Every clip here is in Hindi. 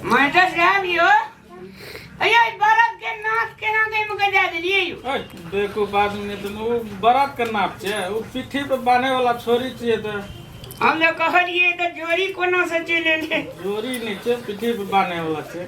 मास्टर साहब यो अयो बारात के नाच केना के मके दे दिलिए यो देखो बाद में तो वो बारात का नाप छे वो पीठी पे बांधे वाला छोरी छे तो हमने कहलिए तो जोरी कोना से चले ले जोरी नीचे पीठी पे बांधे वाला छे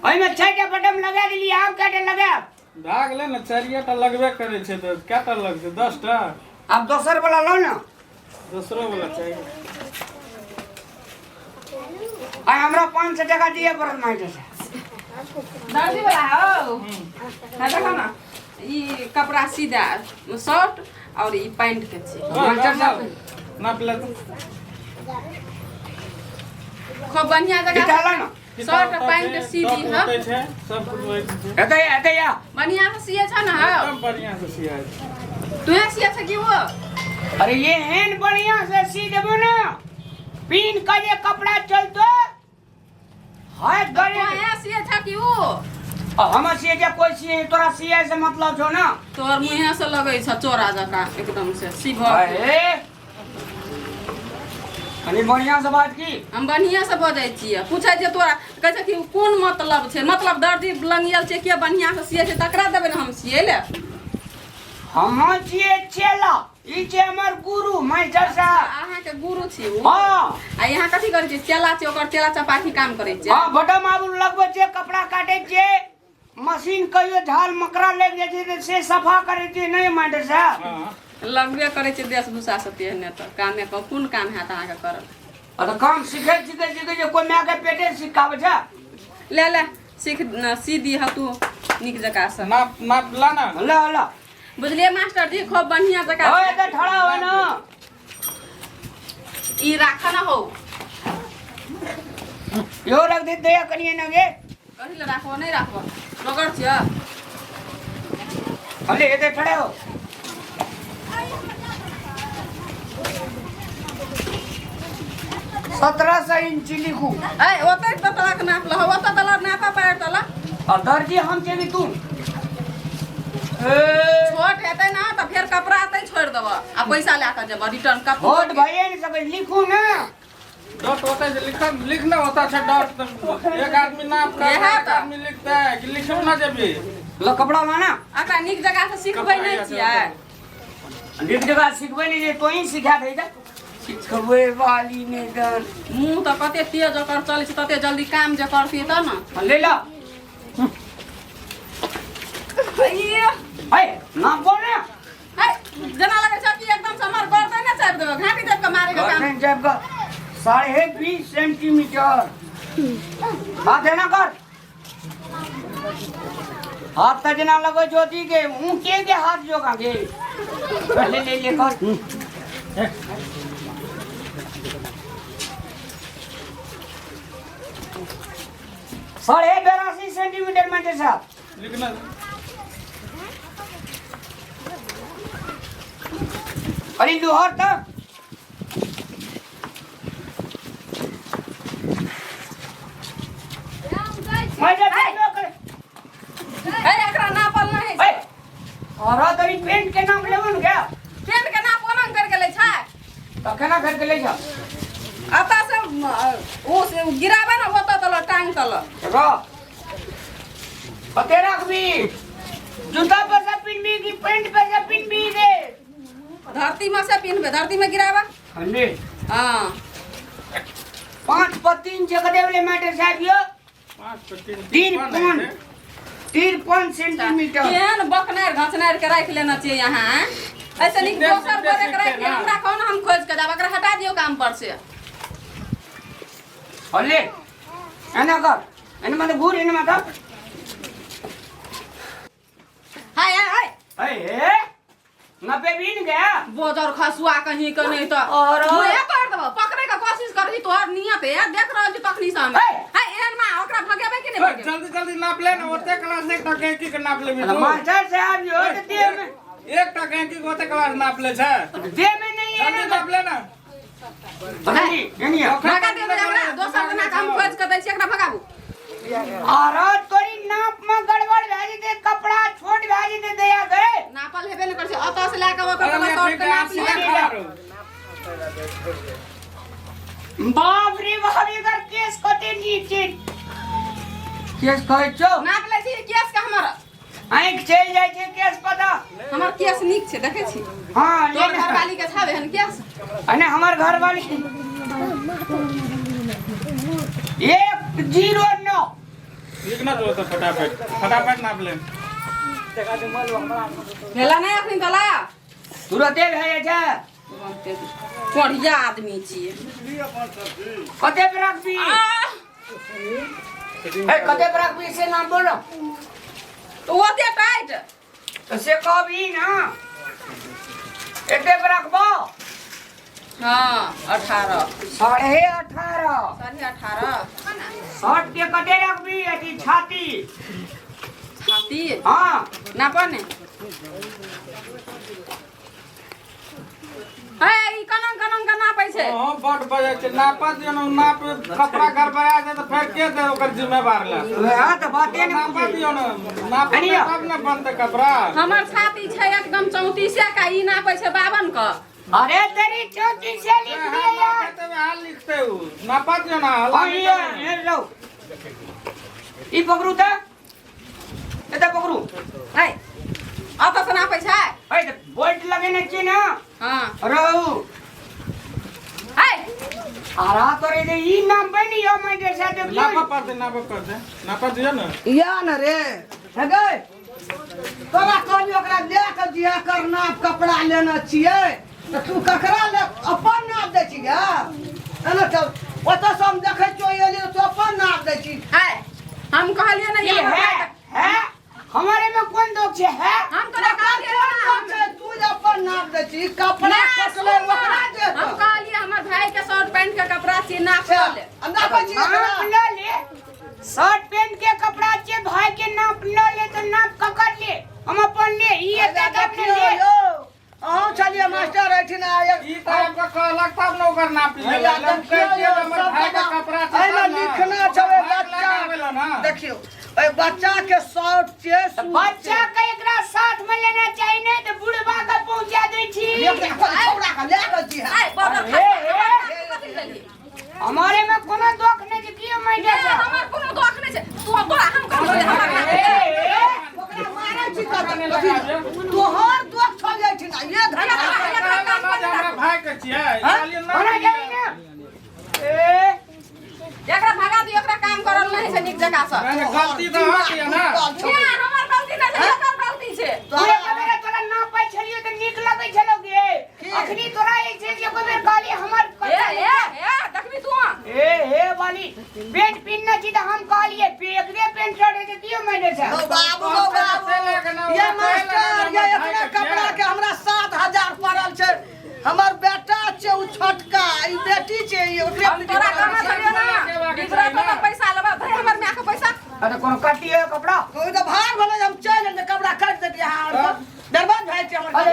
ओइ में छटा बटन लगा दिली आप काटे लगा भाग ले ना चारियाटा लगबे करे छे तो केटा लगते 10 टा अब दोसर वाला लो ना दूसरो वाला चाहिए आई हमरा 500 टका दिए पड़ल मास्टर साहब दर्जी वाला हो ना देखो ना ई कपड़ा सीधा शर्ट और ई पैंट के छी मास्टर साहब नाप ले तो खूब बढ़िया जगह निकाला ना शर्ट पैंट सीधी है सब कुछ वही छे एते या बढ़िया से सिए छ ना एकदम बढ़िया से सिया तू सिए छ कि वो अरे ये हैन बढ़िया से सी देबो ना पिन का ये कपड़ा चलतो हाय गरे तू सिए छ कि वो हम सिए जे कोई सिए तोरा सिए से मतलब छौ ना तोर मुंह से लगै छ चोरा जका एकदम से सीभ अरे अरे बढ़िया से बात की हम बढ़िया से बजै छियै पूछै छै तोरा कहै छै कि कोन मतलब छै मतलब दर्जी लंगियल छै के बढ़िया से सिए छै तकरा देबै हम सिए ले हम छिए चेला ई छै हमर गुरु मास्टर साहब अहाँ के गुरु छी वो हां आ यहाँ कथी करै छै चेला छै ओकर चेला चपाटी काम करै छै हां बटम आबू लगबै छै कपड़ा काटै छै मशीन कहियो झाल मकरा लग जाइ छै से सफा करै छै नहीं मास्टर साहब हां लगबे करे छै देश भूषा से तेहने त कामे कोन काम हैत अहाँ के करल अरे काम सीखे जे कोई माय के पेटे सिखाबै छै ले ले सीख सीधी ह तू निक जका से नाप ला ना ला ला बुझलिए मास्टर जी खूब बढ़िया जका ओए त ठड़ा हो ना ई राख ना हो यो रख दे दया कनिए न गे कथी ले राखो नहीं राखो रगड़ छिय अरे एते ठड़े हो 1700 इंच लिखू ए ओते तलक नाप ल ओते तलक नापा पैर तल और दर्जी हम के भी तू छोट हेतै ना त फेर कपड़ा आतै छोड़ देब आ पैसा ला के जब रिटर्न का होट भइए नहीं सके लिखू ना डॉट होता है लिखना होता है डॉट एक आदमी नाप का एक आदमी लिखता है कि लिखो ना जब भी लो कपड़ा लाना अका निक जगह से सिखबै नहीं छियै निक जगह सिखबै नहीं तो ही सिखा दे जा सिखबै वाली ने दर मुंह त कते तेज ओकर चलै छै तते जल्दी काम जे करती त न ले ला अइया है ना बोल ना है जना लगे छ कि एकदम से हमर गर्दन न चाप देबे घाटी देब के मारे के काम गर्दन जब का 20.5 सेंटीमीटर हाथ है ना कर हाथ तक ना लगो ज्योति के ऊंचे के हाथ जो का के ले कर साढ़े 82 सेंटीमीटर में साहब लिखना अरे लोहर तक एकरा नापल नहीं है और तरी पेंट के नाम लेवन क्या पेन के नाप ओना करके ले छै तो केना करके ले जा आता से ओ से गिराबे ना होता तल टांग तल रो पते रख भी जूता पर से पिनबी की पेंट पर से पिनबी रे धरती में से पिनबे धरती में गिराबा हल्ले हां 5 पर 3 जगह देवले मैटर साहब यो 3 सेंटीमीटर केन बकनार घचनार के राख लेना चाहिए यहां ऐसे नहीं दोसर बोले के राख हमरा कौन हम खोज के जाब एकरा हटा दियो काम पर से हल्ले एना कर एने मत घूर एने मत हाय हाय ए ना पे बीन गया बोजर खसुआ कहीं के नहीं तो और मुए कर देबो पकड़े के कोशिश करही तोहर नियत है देख रहल छी तखनी से हम हाय एहन मा ओकरा भगेबे कि नहीं भगेबे जल्दी जल्दी नाप ले ना ओते क्लास एक टका की के नाप ले मास्टर साहब यो दे में एक टका की ओते क्लास नाप ले छै दे में नहीं है जल्दी नाप ले ना नहीं भगा दे हमरा दोसर दिन काम खोज के दै छी एकरा भगाबू और तोरी नाप में गड़बड़ भेज दे कपड़ा छोट भेज दे दया गए नापल हेबे न कर छै अतस ला के ओकर कलर तोड़ के नाप लिया बाप रे बाप एकर केस कते नीचे केस कहै छौ नाप लै छी केस का हमर आँख चलि जाइ छै केस पता हमर केस नीक छै देखे छी हाँ तोर घरवाली के छाबे हन केस अने हमर घरवाली 109 लिखना तो फटाफट नाप ले भेला नहीं अखनी तला तुरते भए जाइ छै बढ़िया आदमी छियै कते पे रखबी ए कते पे रखबी से नाम बोलो तो ओते टाइट तो से कहबी ना एते पे रखबो हां 18 18.5 शर्ट के कते रखबी अथी छाती हाँ नापने है ई कनन का नापै छै हां बड बजे छै नापा दियो ना नाप कपड़ा गड़बड़ा दे तो फेर के दे ओकर जिम्मेवार ले हां तो बाते ने नापा दियो ना नाप तब ना बनते कपड़ा हमर छाती छै एकदम 34 का ई नापै छै 52 का अरे तेरी 34 से लिख दे यार कहते में हाल लिखते हो नापा दियो ना ये लो ई पकड़ू त एते पकड़ू है अब तो नापै छै ए बोल्ट लगेने छी ना हां रहू है आरा तोरे दे ई नाम बनी हो मैं जैसा दे नापा नापा दियो ना या न रे हे गए तोरा कहली ओकरा ले के दिया कर नाप कपड़ा लेना छिए त तू ककरा ले अपन नाप दे छी गा एना तो ओत से हम देखै छो ये तो अपन नाप दे छी है हम कहलिए ना ये है हमारे में कौन दोष है हम तोरा कहलिए ना तू अपन नाप दे छी कपड़ा कटले ओकरा दे हम कहलिए हमर भाई के शर्ट पैंट के कपड़ा से नाप ले नाप छी नाप न ले शर्ट पैंट के कपड़ा के भाई के नाप न ले तो नाप ककर ले हम अपन ले ई एते तक ले अहाँ चलिए मास्टर रहथिन ई टाइप का कहलक तब न ओकर नाप ले लम कह दियो हमर भाई का कपड़ा छै एना लिखना छवे बच्चा देखियो ए बच्चा के शर्ट के बच्चा के एकरा साथ में लेना चाहिए नहीं तो बुढ़वा का पहुंचा दे छी छोड़ा का ले के जी है बदल हमारे में कोनो दोख नहीं जे कियो मैं दे हमर कोनो दोख नहीं छै तू तोरा हम कहलिए हमरा ओकरा मारै छी त तोहर दोख छल जाइ छी ना ये हमरा भाई के छियै खाली होना चाहिए ना ए एकरा भगा दियो एकरा काम करल नहीं छै नीक जगह से मैंने गलती तो हो गई ना ये हमर गलती नहीं छै एकर गलती छै तोरे कबेरे तोरा ना पाइ छलियो त नीक लगै छलोगे अखनी तोरा ए छै जे कबेर काली हमर ए देखबी तू ए वाली पेंट पिनना छी त हम कहलिए एकरे पेंट शर्ट है कियो मैं दे छै बाबू ये मास्टर ये इतना कपड़ा के हमरा 7000 पड़ल छै हमर बेटा छै उ छोटका ई बेटी छै ओकरे तोरा कमा छलियो ना बिगड़ा तो पैसा लेबा भाई हमर मां के पैसा अरे कोनो काटी है कपड़ा कोई तो भाग भले हम चल ने कपड़ा काट देती हां दरबार भाई छै हमर अरे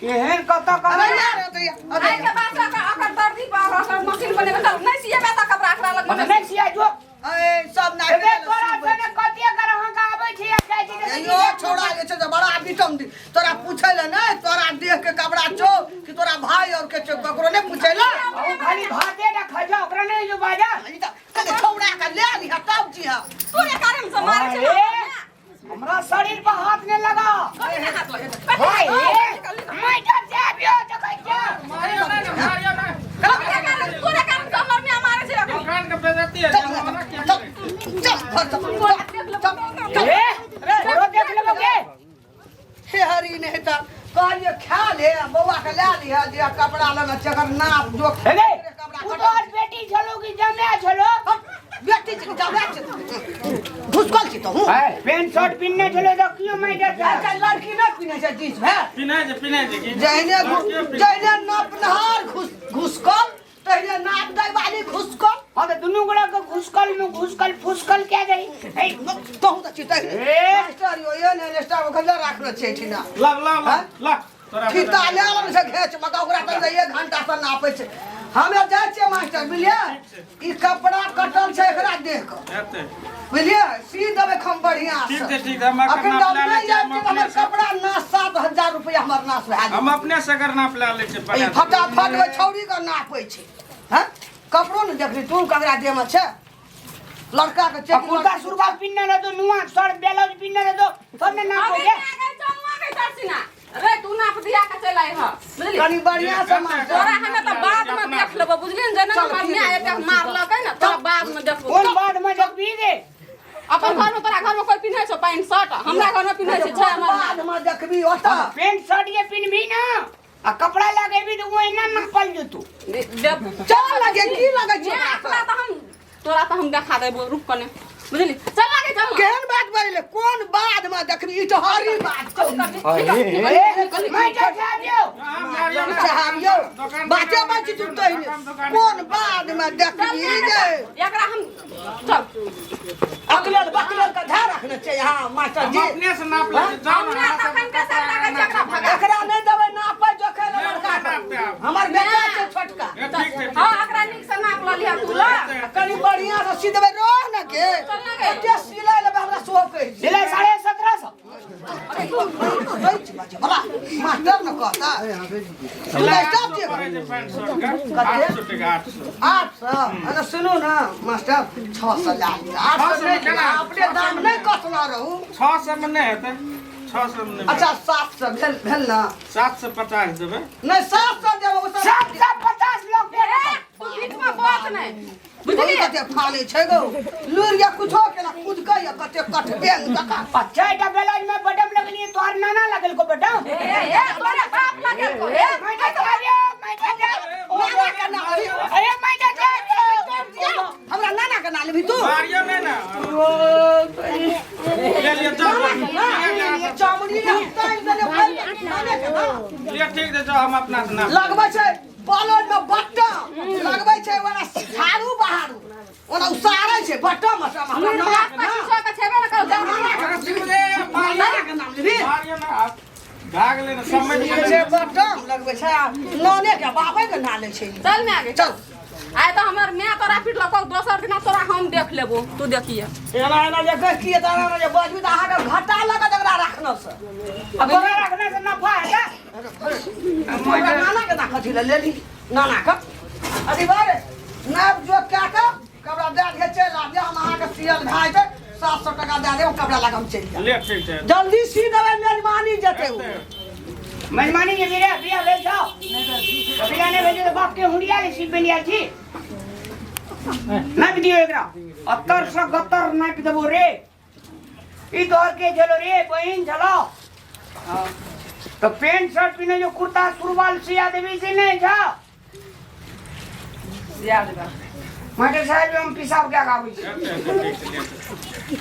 केहन कता अरे कपड़ा यार तो आई के बात का अकर दर्दी पर अकर मशीन बने बता नहीं सिए बेटा कपड़ा अकरा लग मने नहीं सिया जो ए सब ना ए तोरा सने कतिया कर हम का आबै छी आ जाय छी यो छोड़ा जे छै बड़ा बिटम दी तोरा पूछै ले नै तोरा देख के कपड़ा छौ कि तोरा भाई और के छौ ककरो नै पूछै ले ओ खाली भाते ना खजा ओकरा नहीं जो बाजा ई त कते छोड़ा के ले ली हटाव जी हां तोरे कारण से मारे छै हमरा शरीर पर हाथ ने लगा कभी हाथ लगे भाई मैं डर जाबियो देखै छ मारियो ना तोरे कारण से हमर में मारे छै दुकान के बेइज्जती है जमाना क्या करे ए रो देख लेबोगे हे हरी ने त कहलिए खा ले बौआ के ले ली है जे कपड़ा लेना चकर नाप जो हे गे तू तो आज बेटी छलो की जमे छलो बेटी के जावे छै घुसकल छी तो हूं पेंट शर्ट पिनने छलो तो क्यों मैं डर आजकल लड़की न पिने छै जींस भेल पिनाई जे की जहने नापनहार घुसकल तहने नाप दै वाली घुसकल हां तो दुनु गोला के घुसकल में घुसकल फुसकल क्या गई ए कहू त चितै मास्टर यो ये ने स्टाफ खला राखलो छै ठिना ला तोरा ठीता ले से घेच मका ओकरा त 1 घंटा से नापै छै हमे जाय छियै मास्टर बुझलियै ई कपड़ा कटल छै एकरा देख कऽ हेतै बुझलियै सी देबै हम बढ़िया से ठीक छै ठीक है हम अखन नाप जब ले नहीं ले जाय छियै हमर कपड़ा नाश 7,000 रुपया हमर नाश भए हम अपने से अगर नाप ले छै ई फटाफट ओइ छौरी के नापै छै हैं कपड़ो न देखली तू ककरा देह में छै लड़का के चेक कुर्ता सुरवा पिन्ने रह दो नुआ शर्ट ब्लाउज पिन्ने रह दो सबने नाप हो गया रे तू नाप दिया के चल आई ह बुझली कनी बढ़िया से मास्टर तोरा हमे त बाद में देख लेबो बुझली न जना हमर मियां एते मारलकै न तोरा बाद में देखबो कौन बाद में जब भी दे अपन घर में तोरा घर में कोई पिन्है छौ पैंट शर्ट हमरा घर में पिन्है छै छै हमर बाद में देखबी ओता पैंट शर्ट ये पिनबी ना आ कपड़ा लगेबी तो वो इना नपल जो तू चल लगे की लगे छै एकरा त हम तोरा त हम देखा देबो रुक कने बुझली चल लागे चल केहन बात बोले कौन बाद में देखबी ई तो हरी बात मैं चाहबियो चाहबियो बाते बात तू तो कौन बाद में देखबी गे एकरा हम चल अकलल बकलल का ध्यान रखना चाहिए हां मास्टर हम जी अपने से नाप ले जाओ हमरा ना त कनका सब लागे छै एकरा भगा एकरा नहीं देबै नापै जोखे लड़का के हमर बेटा छै छोटका ठीक छै हां एकरा नीक से नाप ल लिया तू ला कनी बढ़िया से सी देबै रोह न के एते सिलाई लेबै हमरा सो कहि सिलाई 1750 मास्टर न कहता सिलाई सब दे पड़े छै पैंट शर्ट का 800 टका 800 800 अरे सुनो ना मास्टर 600 ला लिया 800 नहीं केना अपने दाम नहीं कसना रहू 600 में नहीं हेतै 600 में नहीं अच्छा 700 भेल ना 750 देबै नहीं 700 देबै ओ 750 लोग दे तू बीच में बात नहीं बुझली कते फाले छै गो लूर या कुछो केना खुद के या कते कटबे दका अच्छा एटा ब्लाउज में बटन लगनी तोहर नाना लगल को बटन ए तोरा बाप लागल को ए मैं चाहबियो मैं नाना के ना अरे मैं चाहबियो हमरा नाना के ना लेबी तू मारियो नहीं ना ले लियो जाओ चामड़ी ना टाइम दे नाना के ना ले ठीक है जाओ हम अपना से नाप लगबै छै बालोद में बट्टा लगबै छै वाला झाड़ू बहारू ओना उसारै छै बट्टा में सब हमरा नाना के ना पैसा के छेबे न कर अरे सिंह रे नाना के नाम लेबी मारियो ना भाग ले ना समझ लगबै छै बट्टा लगबै छै नाने के बापे के ना ले छै चल में आगे चल आइ तो हमर मैं तोरा पिटलको दोसर दिन तोरा हम देख लेबो तू देखिए एना एना जे कहिए त एना जे बजबी त अहाँ के घाटा लगत एकरा राखना से अब बड़ा रखने से नफा है क्या मोरा नाना के ना कथि ले लेली नाना के अरे बारे नाप जो क्या का कपड़ा दे के चल आ जा हम अहाँ के सियल भाई छै 700 टका दे देब कपड़ा लगाम चल जा ले ठीक है जल्दी सी देबै मेहरबानी जते मेहमानी के मेरे बिया भेज जाओ बिया ने भेजे तो बाप के हुंडिया ले सीप बेलिया छी नाप दियो एकरा 78 नाप देबो रे ई दौर के चलो रे बहन चलो तो पैंट शर्ट पहने जो कुर्ता सुरवाल सिया देवी से नहीं जा याद कर मास्टर साहब हम पिसाब क्या काबू ठीक है